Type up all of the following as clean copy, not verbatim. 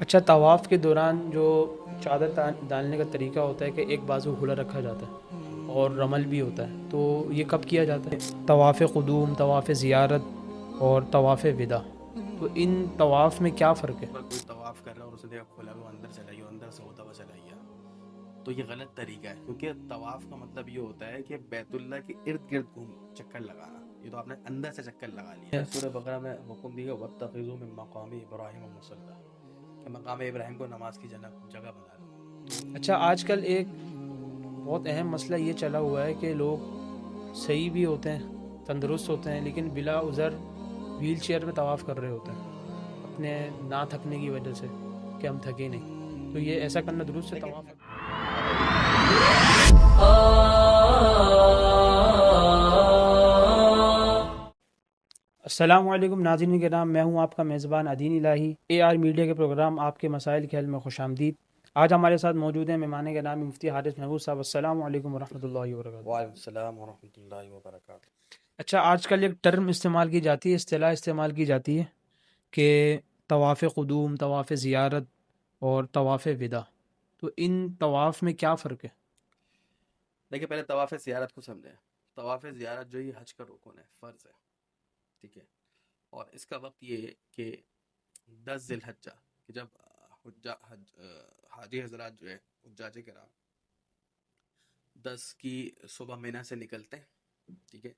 اچھا، طواف کے دوران جو چادر ڈالنے کا طریقہ ہوتا ہے کہ ایک بازو کھلا رکھا جاتا ہے اور رمل بھی ہوتا ہے، تو یہ کب کیا جاتا ہے؟ طواف قدوم، طواف زیارت اور طواف ودا، تو ان طواف میں کیا فرق ہے؟ پر کوئی طواف کر رہا ہے اور اسے دیکھا کھلا ہوا اندر چلا گیا، اندر سے ہوتا ہوا چلا گیا، تو یہ غلط طریقہ ہے، کیونکہ طواف کا مطلب یہ ہوتا ہے کہ بیت اللہ کے ارد گرد گھوم چکر لگانا. یہ تو آپ نے اندر سے چکر لگا لیا. سورہ بقرہ میں حکم دیا وَاتَّخِذُوا مِن مَقَامِ إِبْرَاهِيمَ مُصَلًّى، کہ مقام ابراہیم کو نماز کی جگہ بنا لو. اچھا، آج کل ایک بہت اہم مسئلہ یہ چلا ہوا ہے کہ لوگ صحیح بھی ہوتے ہیں، تندرست ہوتے ہیں، لیکن بلا عذر ویل چیئر میں طواف کر رہے ہوتے ہیں اپنے نہ تھکنے کی وجہ سے کہ ہم تھکے نہیں، تو یہ ایسا کرنا درست ہے؟ دیکھیں، طواف السلام علیکم ناظرین کرام، میں ہوں آپ کا میزبان عدین الہی. اے آر میڈیا کے پروگرام آپ کے مسائل کے حل میں خوش آمدید. آج ہمارے ساتھ موجود ہیں مہمان کے نام مفتی حارث محمود صاحب. السلام علیکم ورحمۃ اللہ وبرکاتہ. وعلیکم السلام ورحمۃ اللہ وبرکاتہ. اچھا، آج کل ایک ٹرم استعمال کی جاتی ہے، اصطلاح استعمال کی جاتی ہے کہ طواف قدوم، طواف زیارت اور طواف ودا، تو ان طواف میں کیا فرق ہے؟ دیکھیں، پہلے طواف زیارت کو سمجھیں. طواف زیارت جو یہ حج کا رکن ہے، فرض ہے، ٹھیک ہے، اور اس کا وقت یہ ہے کہ 10 ذی الحجہ، کہ جب حاجی حضرات جو ہے حجاج کرام 10 کی صبح مینا سے نکلتے ہیں، ٹھیک ہے،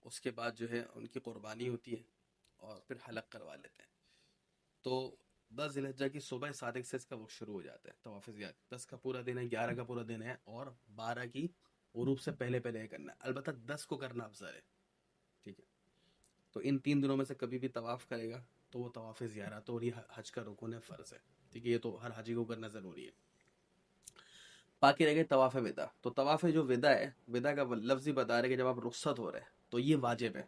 اس کے بعد جو ہے ان کی قربانی ہوتی ہے اور پھر حلق کروا لیتے ہیں. تو 10 ذی الحجہ کی صبح صادق سے اس کا وقت شروع ہو جاتا ہے طواف زیارت. 10 کا پورا دن ہے، 11 کا پورا دن ہے، اور 12 کی غروب سے پہلے پہلے یہ کرنا ہے. البتہ 10 کو کرنا افضل ہے، ٹھیک ہے. تو ان 3 دنوں میں سے کبھی بھی طواف کرے گا تو وہ طواف زیارت، اور یہ حج کا رکن ہے، فرض ہے، ٹھیک ہے، یہ تو ہر حاجی کو کرنا ضروری ہے. باقی رہ گئے طواف ودا. تو طواف جو ودا ہے، ودا کا لفظ ہی بتا رہے کہ جب آپ رخصت ہو رہے ہیں تو یہ واجب ہے.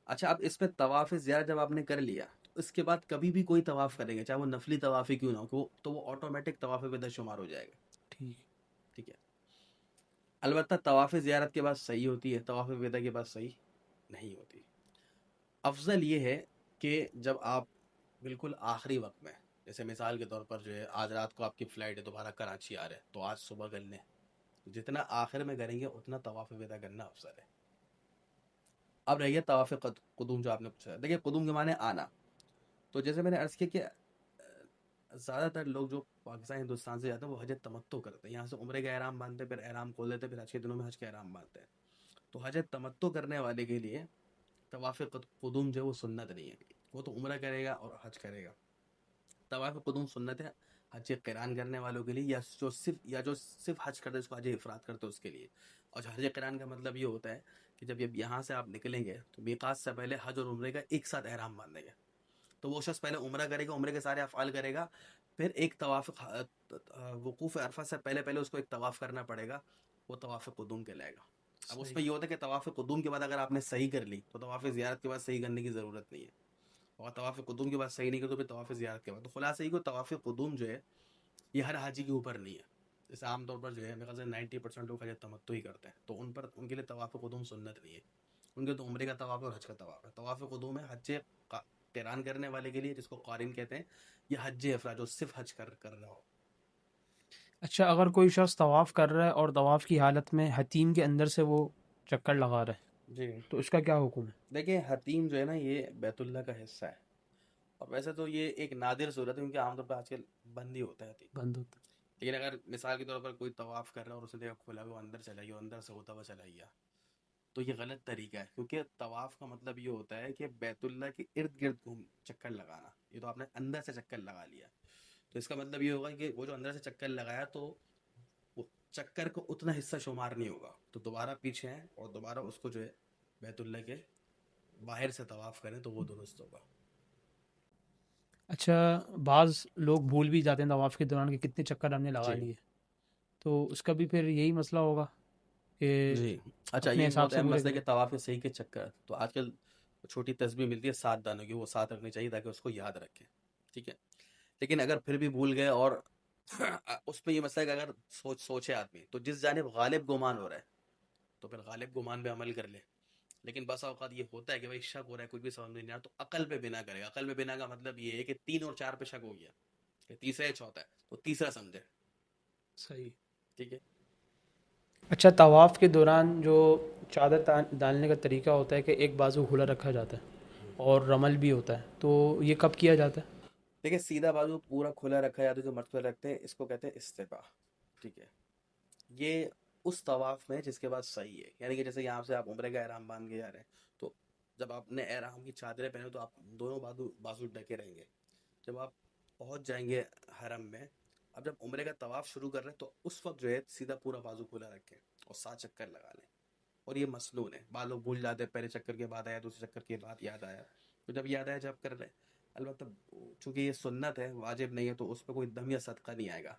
اچھا، اب اس میں طواف زیارت جب آپ نے کر لیا تو اس کے بعد کبھی بھی کوئی طواف کریں گے، چاہے وہ نفلی طواف ہی کیوں نہ ہو، تو وہ آٹومیٹک طواف ودا شمار ہو جائے گا. ٹھیک. ٹھیک ہے. البتہ طواف زیارت کے بعد صحیح ہوتی ہے، طواف ودا کے بعد صحیح نہیں ہوتی. افضل یہ ہے کہ جب آپ بالکل آخری وقت میں، جیسے مثال کے طور پر جو ہے آج رات کو آپ کی فلائٹ ہے، دوبارہ کراچی آ رہے ہیں، تو آج صبح کر لیں. جتنا آخر میں کریں گے اتنا طواف ودا کرنا افضل ہے. اب رہیے طواف قدوم جو آپ نے پوچھا. دیکھیے، قدوم کے معنی آنا. تو جیسے میں نے عرض کیا کہ زیادہ تر لوگ جو پاکستان ہندوستان سے جاتے ہیں وہ حج تمتع کرتے ہیں، یہاں سے عمرے کا احرام باندھتے ہیں، پھر احرام کھول دیتے ہیں، پھر حج کے دنوں میں حج کا احرام باندھتے ہیں. تو حج تمتع کرنے والے کے لیے طواف قدوم جو ہے وہ سنت نہیں ہے، وہ تو عمرہ کرے گا اور حج کرے گا. طواف قدوم سنت ہے حج قران کرنے والوں کے لیے، یا جو صرف حج کرتے اس کو حج افراد کرتے اس کے لیے. اور حج قران کا مطلب یہ ہوتا ہے کہ جب یہاں سے آپ نکلیں گے تو میقات سے پہلے حج اور عمرے کا ایک ساتھ احرام باندھیں گے. تو وہ شخص پہلے عمرہ کرے گا، عمرے کے سارے افعال کرے گا، پھر ایک طواف وقوف عرفہ سے پہلے پہلے اس کو ایک طواف کرنا پڑے گا، وہ طواف قدوم کہلائے گا. اب اس صحیح. میں یہ ہوتا ہے کہ طواف قدوم کے بعد اگر آپ نے صحیح کر لی تو طواف زیارت کے بعد صحیح کرنے کی ضرورت نہیں ہے، اور طواف قدوم کے بعد صحیح نہیں کر تو پھر طواف زیارت کے بعد. تو خلاصہ یہ کہ طواف قدوم جو ہے یہ ہر حاجی کے اوپر نہیں ہے. جیسے عام طور پر جو ہے میرے خیال سے 90% لوگ حج تمتع ہی کرتے ہیں، تو ان کے لیے طواف قدوم سنت نہیں ہے. ان کے تو عمرے کا طواف اور حج کا طواف ہے. طواف قدوم ہے حج قران کرنے والے کے لیے، جس کو قارن کہتے ہیں، یہ حج افراد جو صرف حج کر رہا ہو. اچھا، اگر کوئی شخص طواف کر رہا ہے اور طواف کی حالت میں حتیم کے اندر سے وہ چکر لگا رہا ہے، جی، تو اس کا کیا حکم ہے؟ دیکھیں، حتیم جو ہے نا یہ بیت اللہ کا حصہ ہے، اور ویسے تو یہ ایک نادر صورت ہے کیونکہ عام طور پر آج کل بند ہی ہوتا ہے حتیم. بند ہوتا ہے. لیکن اگر مثال کے طور پر کوئی طواف کر رہا ہے اور اسے دیکھا کھلا ہوا اندر چلا گیا، اندر سے ہوتا ہوا چلا گیا، تو یہ غلط طریقہ ہے. کیونکہ طواف کا مطلب یہ ہوتا ہے کہ بیت اللہ کے ارد گرد چکر لگانا. یہ تو آپ نے اندر سے چکر لگا لیا، تو اس کا مطلب یہ ہوگا کہ وہ جو اندر سے چکر لگایا تو وہ چکر کو اتنا حصہ شمار نہیں ہوگا، تو دوبارہ پیچھے ہیں اور دوبارہ اس کو جو ہے بیت اللہ کے باہر سے طواف کریں تو وہ درست ہوگا. اچھا، بعض لوگ بھول بھی جاتے ہیں طواف کے دوران کہ کتنے چکر ہم نے لگا جی لیے، تو اس کا بھی پھر یہی مسئلہ ہوگا کہ جی. اچھا، اپنے یہ حساب بہت سے اہم پورے مسئلہ ہے کریں. کہ طواف صحیح کے چکر. تو آج کل چھوٹی تسبیح ملتی ہے 7 دانوں کی، وہ 7 رکھنی چاہیے تاکہ اس کو یاد رکھیں، ٹھیک ہے. لیکن اگر پھر بھی بھول گئے اور اس میں یہ مسئلہ ہے کہ اگر سوچے آدمی تو جس جانب غالب گمان ہو رہا ہے تو پھر غالب گمان پہ عمل کر لے. لیکن بس اوقات یہ ہوتا ہے کہ بھائی شک ہو رہا ہے، کچھ بھی سمجھ میں نہیں آ رہا، تو عقل پہ بنا کرے گا. عقل پہ بنا کا مطلب یہ ہے کہ 3 اور 4 پہ شک ہو گیا کہ تیسرا یا چوتھا ہے تو تیسرا سمجھے. صحیح. ٹھیک ہے. اچھا، طواف کے دوران جو چادر ڈالنے کا طریقہ ہوتا ہے کہ ایک بازو کھلا رکھا جاتا ہے اور رمل بھی ہوتا ہے، تو یہ کب کیا جاتا ہے؟ دیکھیں سیدھا بازو پورا کھلا رکھا جاتا ہے جو مرد کھلا رکھتے ہیں اس کو کہتے ہیں استباح. ٹھیک ہے. یہ اس طواف میں جس کے بعد صحیح ہے، یعنی کہ جیسے یہاں سے آپ عمرے کا احرام باندھ کے جا رہے ہیں تو جب آپ نے احرام کی چادریں پہنے تو آپ دونوں بازو ڈھکے رہیں گے. جب آپ پہنچ جائیں گے حرم میں، اب جب عمرے کا طواف شروع کر رہے ہیں تو اس وقت جو ہے سیدھا پورا بازو کھلا رکھیں اور 7 چکر لگا لیں. اور یہ مسنون ہے، بعض لوگ بھول جاتے ہیں، پہلے چکر کے بعد آیا، دوسرے چکر کے بعد یاد آیا، تو جب یاد آیا جب کر لیں. البتہ چونکہ یہ سنت ہے، واجب نہیں ہے، تو اس پہ کوئی دم یا صدقہ نہیں آئے گا.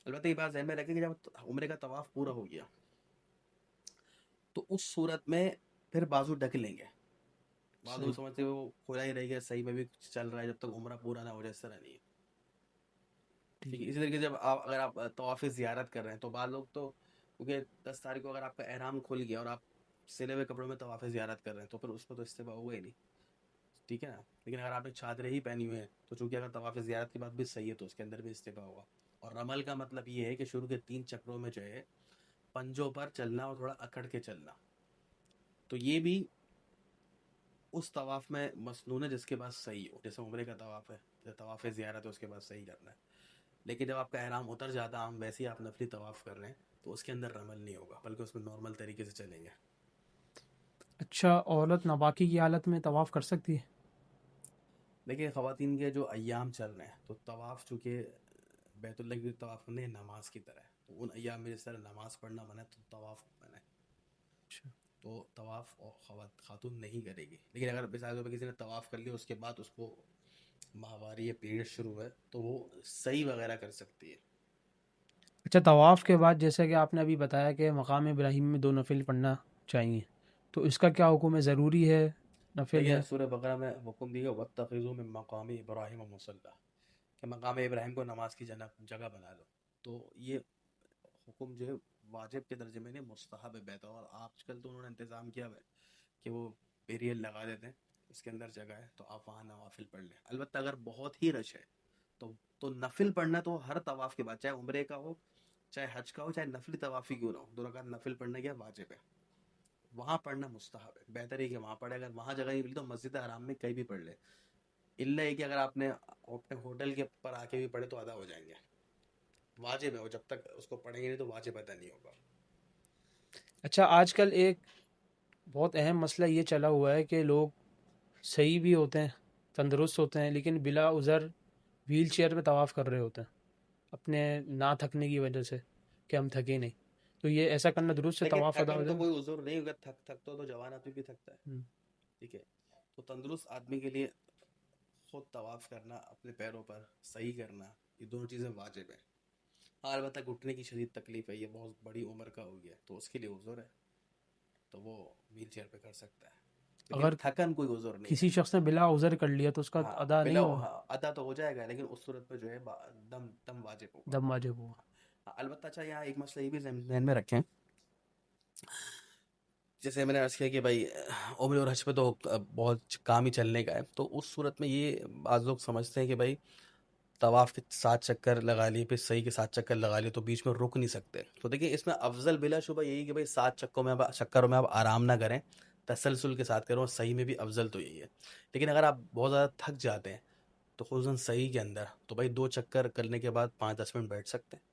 البتہ یہ بات ذہن میں رکھیں کہ جب عمرے کا طواف پورا ہو گیا تو اس صورت میں پھر بازو ڈھک لیں گے. بعض لوگ صحیح. سمجھتے ہیں وہ کھلا ہی رہے گا، صحیح میں بھی چل رہا ہے جب تک عمرہ پورا نہ ہو جائے، اس طرح نہیں ہے. ٹھیک ہے. اسی طریقے سے جب آپ اگر آپ طواف زیارت کر رہے ہیں تو بعض لوگ تو کیونکہ 10 تاریخ کو اگر آپ کا احرام کھل گیا اور آپ سلے ہوئے کپڑوں میں طواف زیارت کر رہے ہیں تو پھر اس پہ تو استباح ہوگا ہی نہیں. ٹھیک ہے نا. لیکن اگر آپ نے چادریں ہی پہنی ہوئی ہیں تو چونکہ اگر طواف زیارت کی بات بھی صحیح ہے تو اس کے اندر بھی استباح ہوگا. اور رمل کا مطلب یہ ہے کہ شروع کے 3 چکروں میں جو ہے پنجوں پر چلنا اور تھوڑا اکڑ کے چلنا. تو یہ بھی اس طواف میں مسنون ہے جس کے بعد صحیح ہو، جیسے عمرے کا طواف ہے، جیسے طواف زیارت ہے اس کے بعد صحیح کرنا ہے. لیکن جب آپ کا احرام اتر جاتا ہے، ہم ویسے ہی آپ نفلی طواف کر رہے ہیں تو اس کے اندر رمل نہیں ہوگا بلکہ اس میں نارمل طریقے سے چلیں گے. اچھا، عورت ناپاکی کی حالت میں طواف کر سکتی ہے؟ دیکھیے خواتین کے جو ایام چل رہے ہیں تو طواف چونکہ بیت اللہ کی طواف کرنے نماز کی طرح ہے، تو ان ایام میں جس طرح نماز پڑھنا منع ہے تو طواف منع ہے. اچھا. تو طواف خاتون نہیں کرے گی. لیکن اگر مثال کے کسی نے طواف کر لیا اس کے بعد اس کو ماہواری یا پیریڈ شروع ہے تو وہ صحیح وغیرہ کر سکتی ہے. اچھا، طواف کے بعد جیسا کہ آپ نے ابھی بتایا کہ مقام ابراہیم میں 2 نفل پڑھنا چاہیے، تو اس کا کیا حکم ہے؟ ضروری ہے؟ نفل دیکھیں ہے؟ سورہ بقرہ میں حکم دیا وَاتَّخِذُوا مِن مَقَامِ إِبْرَاهِيمَ مُصَلًّى کہ مقام ابراہیم کو نماز کی جگہ بنا لو. تو یہ حکم جو ہے واجب کے درجے میں نہیں، مستحب ہے بہتر. اور آج کل تو انہوں نے انتظام کیا ہوا ہے کہ وہ پیریل لگا دیتے ہیں، اس کے اندر جگہ ہے تو آپ وہاں نوافل پڑھ لیں. البتہ اگر بہت ہی رش ہے تو نفل پڑھنا تو ہر طواف کے بعد، چاہے عمرے کا ہو چاہے حج کا ہو چاہے نفلی طواف ہی کیوں نہ ہو، 2 رکعت نفل پڑھنا کیا واجب ہے. وہاں پڑھنا مستحب ہے، بہتر ہے کہ وہاں پڑھے. اگر وہاں جگہ نہیں ملی تو مسجد حرام میں کہیں بھی پڑھ لے. الا ہے کہ اگر آپ نے اپنے ہوٹل کے پر آ کے بھی پڑھے تو ادا ہو جائیں گے. واجب ہے، وہ جب تک اس کو پڑھیں گے نہیں تو واجب ادا نہیں ہوگا. اچھا، آج کل ایک بہت اہم مسئلہ یہ چلا ہوا ہے کہ لوگ صحیح بھی ہوتے ہیں، تندرست ہوتے ہیں، لیکن بلا عذر ویل چیئر میں طواف کر رہے ہوتے ہیں اپنے نہ تھکنے کی وجہ سے کہ ہم تھکے نہیں. تو یہ ایسا کرنا درست ہے؟ دیکھیں طواف ادا ہو تھکن تو جائے کوئی عذر نہیں ہوگا، تھکتا تو جوان آدمی بھی تھکتا ہے. گا؟ ٹھیک ہے. تو تندرست آدمی کے لیے خود طواف کرنا، اپنے پیروں پر صحیح کرنا، یہ دونوں چیزیں واجب ہیں. ہاں البتہ گھٹنے کی شدید تکلیف ہے، یہ بہت بڑی عمر کا ہو گیا تو اس کے لیے عذر ہے تو وہ ویل چیئر پہ کر سکتا ہے. لیکن اگر تھکن کوئی عذر نہیں ہے. کسی شخص نے بلا عذر کر لیا تو اس کا ہاں ادا بلا نہیں ہوگا؟ ہاں ادا تو ہو جائے گا لیکن اس صورت میں جو ہے دم واجب ہوگا. دم واجب ہوگا. ہاں البتہ اچھا یہاں ایک مسئلہ یہ بھی ذہن میں رکھیں، جیسے میں نے عرض کیا کہ بھائی عمرے اور حج پہ تو بہت کام ہی چلنے کا ہے، تو اس صورت میں یہ بعض لوگ سمجھتے ہیں کہ بھائی طواف کے 7 چکر لگا لیے پھر صحیح کے 7 چکر لگا لیے تو بیچ میں رک نہیں سکتے. تو دیکھیں اس میں افضل بلا شبہ یہی کہ بھائی 7 چکروں میں آپ آرام نہ کریں، تسلسل کے ساتھ کریں، اور صحیح میں بھی افضل تو یہی ہے. لیکن اگر آپ بہت زیادہ تھک جاتے ہیں تو خصوصاً صحیح کے اندر تو بھائی 2 چکر کرنے کے بعد 5-10 منٹ بیٹھ سکتے ہیں.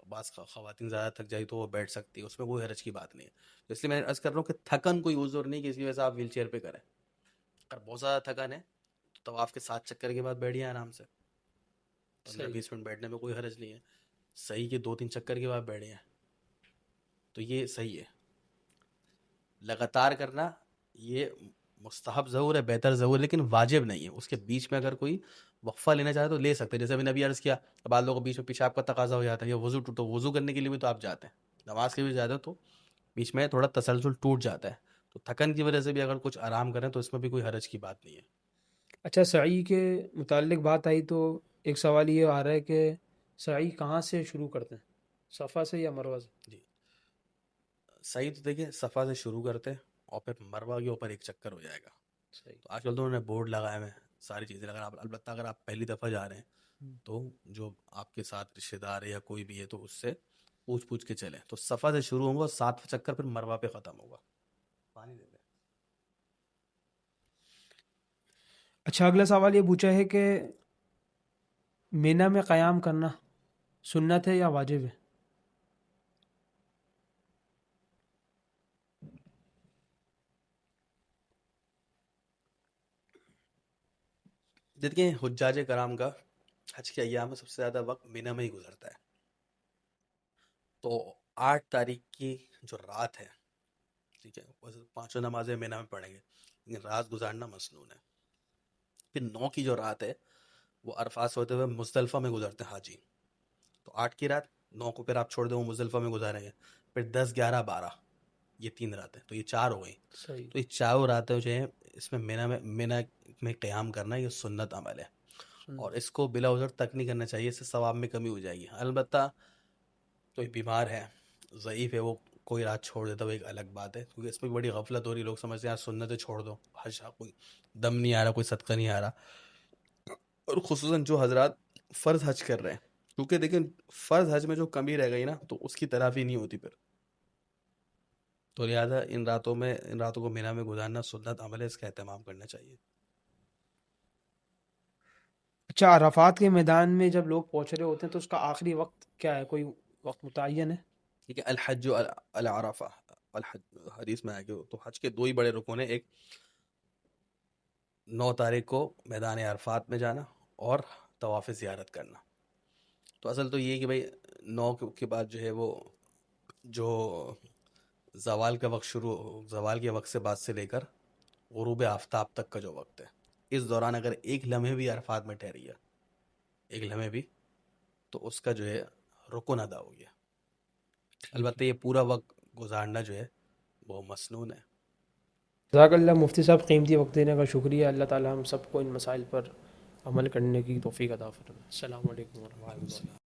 بعض خواتین زیادہ تھک جائی تو وہ بیٹھ سکتی ہے، اس میں کوئی حرج کی بات نہیں ہے. تو اس لیے میں عرض کر رہا ہوں کہ تھکن کوئی عذر نہیں کہ اس کی وجہ سے آپ ویل چیئر پہ کریں. اگر بہت زیادہ تھکن ہے تو طواف کے 7 چکر کے بعد بیٹھیے آرام سے، صحیح. 15-20 منٹ بیٹھنے میں کوئی حرج نہیں ہے. صحیح کے 2-3 چکر کے بعد بیٹھے ہیں تو یہ صحیح ہے. لگاتار کرنا یہ مستحب ضرور ہے، بہتر ضرور ہے، لیکن واجب نہیں ہے. اس کے بیچ میں اگر کوئی وقفہ لینا چاہے تو لے سکتے ہیں. جیسے میں نے ابھی عرض کیا بعض لوگوں کو بیچ میں پیشاب کا تقاضا ہو جاتا ہے یا وضو کرنے کے لیے بھی تو آپ جاتے ہیں، نماز کے بھی جاتے ہیں تو بیچ میں تھوڑا تسلسل ٹوٹ جاتا ہے. تو تھکن کی وجہ سے بھی اگر کچھ آرام کریں تو اس میں بھی کوئی حرج کی بات نہیں ہے. اچھا، سعی کے متعلق بات آئی تو ایک سوال یہ آ رہا ہے کہ سعی کہاں سے شروع کرتے ہیں، صفا سے یا مروہ سے؟ جی صحیح تو دیکھیں صفا سے شروع کرتے ہیں اور پھر مروہ کے اوپر 1 چکر ہو جائے گا. صحیح. تو آج کل تو انہوں نے بورڈ لگائے ہوئے ہیں، ساری چیزیں. اگر آپ البتہ اگر آپ پہلی دفعہ جا رہے ہیں تو جو آپ کے ساتھ رشتے دار ہے یا کوئی بھی ہے تو اس سے پوچھ کے چلیں. تو صفا سے شروع ہوگا، 7 چکر پھر مروہ پہ ختم ہوگا. پانی دے دیں. اچھا، اگلا سوال یہ پوچھا ہے کہ مینا میں قیام کرنا سنت ہے یا واجب ہے؟ دیکھیں حجاج کرام کا حج کے ایام میں سب سے زیادہ وقت مینا میں ہی گزرتا ہے. تو 8 تاریخ کی جو رات ہے، ٹھیک ہے، ویسے 5 نمازیں مینا میں پڑھیں گے لیکن رات گزارنا مسنون ہے. پھر 9 کی جو رات ہے وہ عرفات سے ہوتے ہوئے مزدلفہ میں گزارتے ہیں حاجی. تو 8 کی رات، 9 کو پھر آپ چھوڑ دیں وہ مزدلفہ میں گزاریں گے. پھر 10 11 12 یہ 3 راتیں، تو یہ 4 ہو گئی. صحیح. تو یہ چاروں راتیں جو ہیں اس میں مینا میں قیام کرنا یہ سنت عمل ہے، اور اس کو بلا عذر تک نہیں کرنا چاہیے، اس سے ثواب میں کمی ہو جائے گی. البتہ کوئی بیمار ہے، ضعیف ہے، وہ کوئی رات چھوڑ دیتا ہے، وہ ایک الگ بات ہے، کیونکہ اس میں بڑی غفلت ہو رہی ہے. لوگ سمجھتے ہیں یار سنتیں چھوڑ دو، حج کوئی دم نہیں آ رہا، کوئی صدقہ نہیں آ رہا. اور خصوصاً جو حضرات فرض حج کر رہے ہیں، کیونکہ دیکھیں فرض حج میں جو کمی رہ گئی نا تو اس کی تلافی نہیں ہوتی پھر. تو لہٰذا ان راتوں کو مینا میں گزارنا سنت عمل ہے، اس کا اہتمام کرنا چاہیے. اچھا، عرفات کے میدان میں جب لوگ پہنچ رہے ہوتے ہیں تو اس کا آخری وقت کیا ہے؟ کوئی وقت متعین ہے؟ ٹھیک ہے، الحج العرفہ، الحج حدیث میں آئے گا. تو حج کے 2 ہی بڑے رکن ہیں، ایک 9 تاریخ کو میدان عرفات میں جانا اور طواف زیارت کرنا. تو اصل تو یہ ہے کہ بھائی 9 کے بعد جو ہے وہ جو زوال کے وقت سے بعد سے لے کر غروب آفتاب تک کا جو وقت ہے، اس دوران اگر ایک لمحے بھی عرفات میں ٹھہری ہے، ایک لمحے بھی، تو اس کا جو ہے رکن ادا ہو گیا. البتہ یہ پورا وقت گزارنا جو ہے وہ مسنون ہے. جزاک اللہ مفتی صاحب، قیمتی وقت دینے کا شکریہ. اللہ تعالیٰ ہم سب کو ان مسائل پر عمل کرنے کی توفیق عطا فرمائے. السلام علیکم ورحمۃ اللہ.